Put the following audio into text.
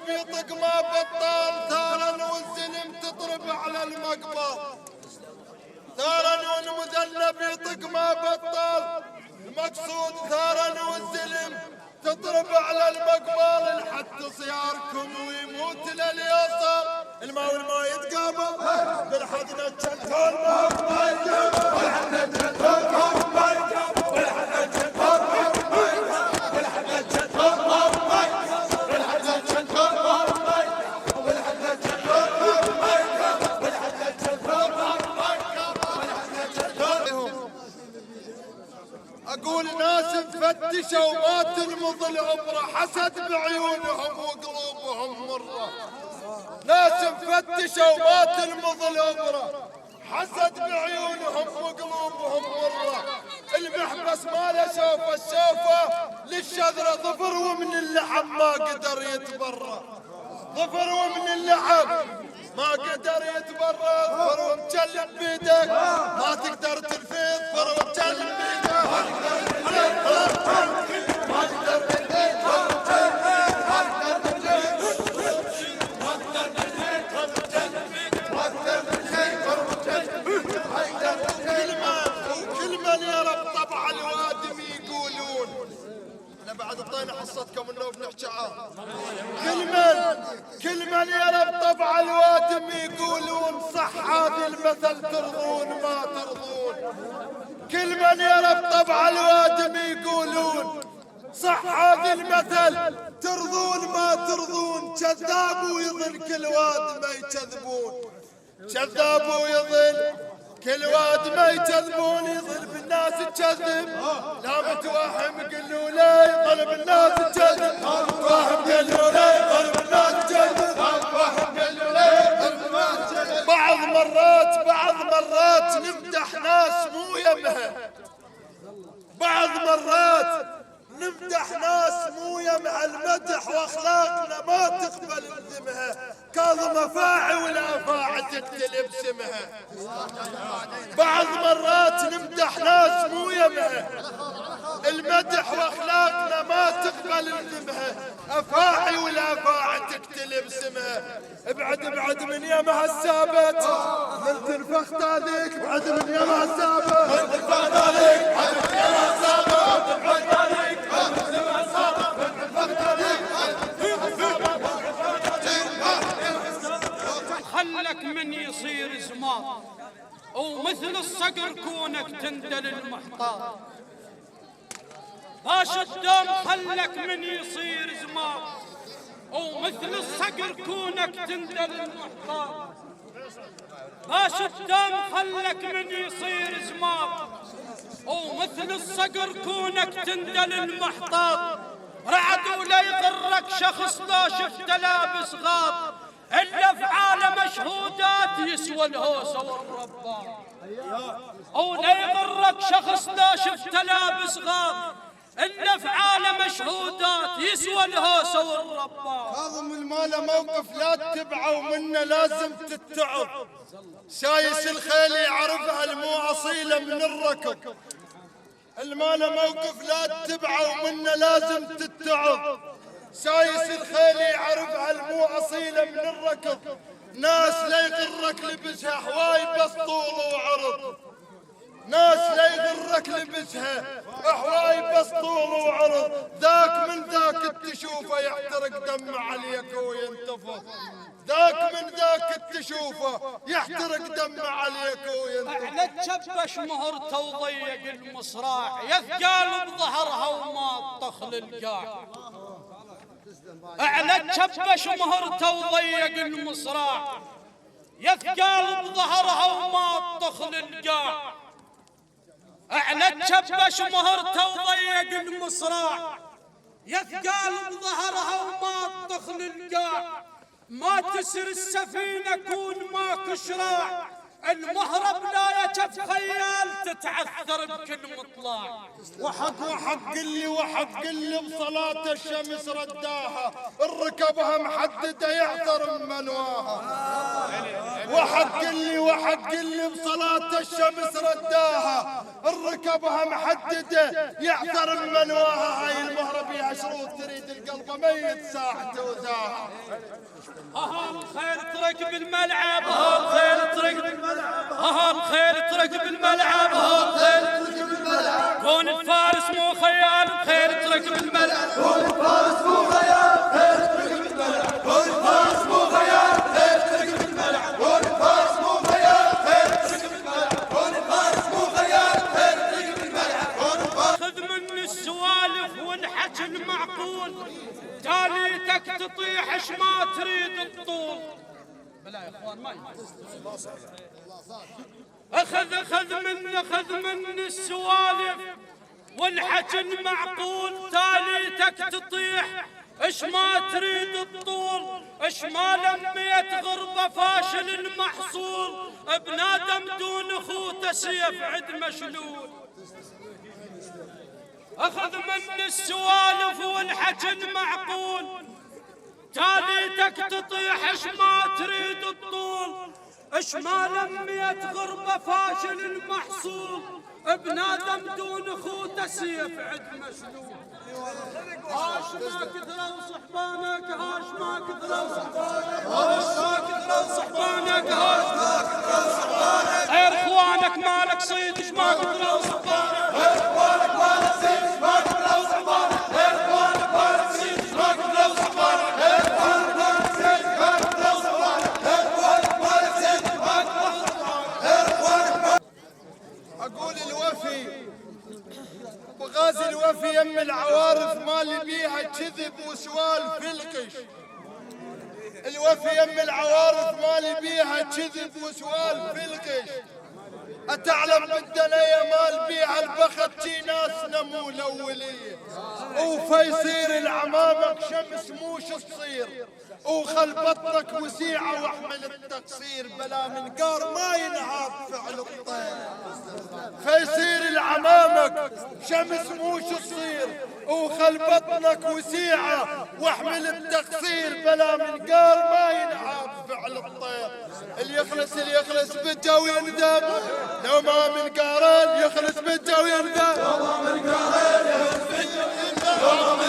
المذنب يطق ما بطال، ثارا والزلم تضرب على المقبر. ثارا والمذنب يطق ما بطال، المقصود ثارا والزلم تضرب على المقبال. حتى صياركم ويموت لليصل، الماء والماء يتقابل بالحدنا تشتون ما يتقابل، بالحدنا تشتون ما يتقابل، بالحدنا تشتون ما يتقابل، بالحدنا تشتون ما يتقابل، بالحدنا تشتون ما يتقابل، بالحدنا تشتون ما يتقابل، بالحدنا تشتون ما يتقابل، بالحدنا تشتون. أقول ناس مفتشوا ما تلمض العبرة، حسد بعيونهم وقلوبهم مرة. ناس مفتشوا ما تلمض العبرة، حسد بعيونهم وقلوبهم مرة. المحبس ما له شوفه، الشوفه للشذرة ظفر ومن اللحم ما قدر يتبرى. ظفر ومن اللحم ما قدر يتبرى. ظفر ومجلب بيدك ما تقدر تلفيت، ظفر ومجلب بيدك ما تقدر تلفيت، ما تقدر تلفيت، ما تقدر تلفيت، ما تقدر تلفيت، ما تقدر تلفيت، ما تقدر تلفيت. وكل من يرى بطبع الوادم يقولون، انا بعد اعطينا حصتكم انه بنحكي عام. كل من يرى بطبع الوادم يقولون، صح هذا المثل ترضون ما ترضون. كل من يرى بطبع الوادم يقولون، صح هذا المثل ترضون ما ترضون. كذاب ويظل كل واد ما يكذبون، كذاب ويظل كل واد ما يكذبون. يظل بالناس تكذب لا متوهم قلوا لا، يظل بالناس تكذب متوهم قلوا لا، يظل بالناس تكذب متوهم قلوا لا، يظل بالناس تكذب. بعض مرات نمدح ناس مو يمها، بعض مرات نمدح ناس مو يمها. المدح واخلاقنا ما تقبل بذمها، كاظم افاعي والافاعي تقتل بسمها. بعض مرات نمدح ناس مو يمها، المدح واخلاقنا ما تقبل بذمها، افاعي والافاعي تقتل بسمها. ابعد من يمها السابت من تنفخت هذيك، ابعد من يمها السابت من تنفخت هذيك، ابعد من يمها السابت من تنفخت هذيك، ابعد من يمها السابت من تنفخت هذيك. خلك من يصير زمان ومثل الصقر كونك تندل المحتار. باش الدم خلك من يصير زمان ومثل الصقر كونك تندل المحتار. باش الدم خلك من يصير زمان ومثل الصقر كونك تندل المحتار. رعد ولا يغرك شخص لا شفت لابس غاب، إلا في عالم مشهودات يسوى الهوسة والربان. ولا يغرك شخص لا شفت لابس غاب، إلا في عالم مشهودات يسوى الهوسة والربان. كاظم المال موقف لا تتبعه ومنه لازم تتعظ. سايس الخيل يعرفها المو أصيلة من الركض. المال موقف لا تتبعه ومنه لازم تتعظ. سايس الخيل يعرفها المو أصيلة من الركض. ناس لا يغرك لبسها حواي بس طول وعرض، ناس لا يغرك لبسها حواي بس طول وعرض. ذاك من ذاك تشوفه يحترق دم عليك وينتفض، ذاك من ذاك تشوفه يحترق دم عليك وينتفض. على تشبش مهرته وضيق المصراع، يثقال بظهرها وما تطخل القاع. على تشبش مهرته وضيق المصراع، يثقال بظهرها وما تطخل القاع. على تشبش مهرته وضيق المصراع، يثقال بظهرها وما تطخل القاع. ما تسر السفينة كون ماك شراع، المهرب لا يجف خيال تتعثر بكل مطلع. وحق اللي بصلاة الشمس رداها الركبها محددة يعثر من منواها. وحق اللي بصلاة الشمس رداها الركبها محددة يعثر من منواها. هاي المهرب يا شروط تريد القلب ميت ساعته وذاها. الخيل ترك بالملعب، الخيل ترك بالملعب، الخيل ترك بالملعب، الخيل ترك بالملعب. كون الفارس مو خيال، الخيل ترك بالملعب. كون الفارس مو خيال، الخيل ترك بالملعب. كون الفارس مو خيال، الخيل ترك بالملعب. كون الفارس مو خيال، الخيل ترك بالملعب. كون الفارس مو خيال، الخيل ترك بالملعب. خذ من السوالف والحكي المعقول تاليتك تطيح اش ما تريد الطول. بلا يا اخوان ما اخذ من السوالف والحكي المعقول تاليتك تطيح اش ما تريد الطول. اش ما لميت غربة فاشل المحصول بنادم دون اخوته سيف عد مشلول. أخذ من السوالف والحكي المعقول تاليتك تطيح اش ما تريد الطول. اش ما لميت غربة فاشل المحصول بنادم دون اخوته سيف عد مشلول. هاش ما كثروا صحبانك، هاش ما كثروا صحبانك، هاش ما كثروا صحبانك، هاش ما كثروا صحبانك. غير اخوانك مالك صيد اش ما كثروا صحبانك. غير اخوانك مالك صيد اش ما كثروا صحبانك. غير اخوانك مالك صيد اش ما كثروا صحبانك. غير اخوانك مالك صيد اش ما كثروا صحبانك. غير اخوانك مالك صيد اش ما كثروا صحبانك. غير اخوانك. اقول الوفي وغازي الوفي يم العوارف مالي بيها كذب وسوال فلقش. الوفي يم العوارف مالي بيها كذب وسوال فلقش. أتعلم بالدنيا مال بيها البخت شي ناسنا مو الأولية. وفيصير العمامك شمس موش تصير وخل بطنك وسيعة واحمل التقصير بلا من قار ما ينهار فعل الطير. فيصير العمامك شمس موش تصير وخل بطنك وسيعة واحمل التقصير بلا من قار ما ينهار فعل الطير. اللي يخلص بالجو يندم لو ما من قارن يخلص بالجو يندم. لو ما من قارن يخلص بالجو يندم.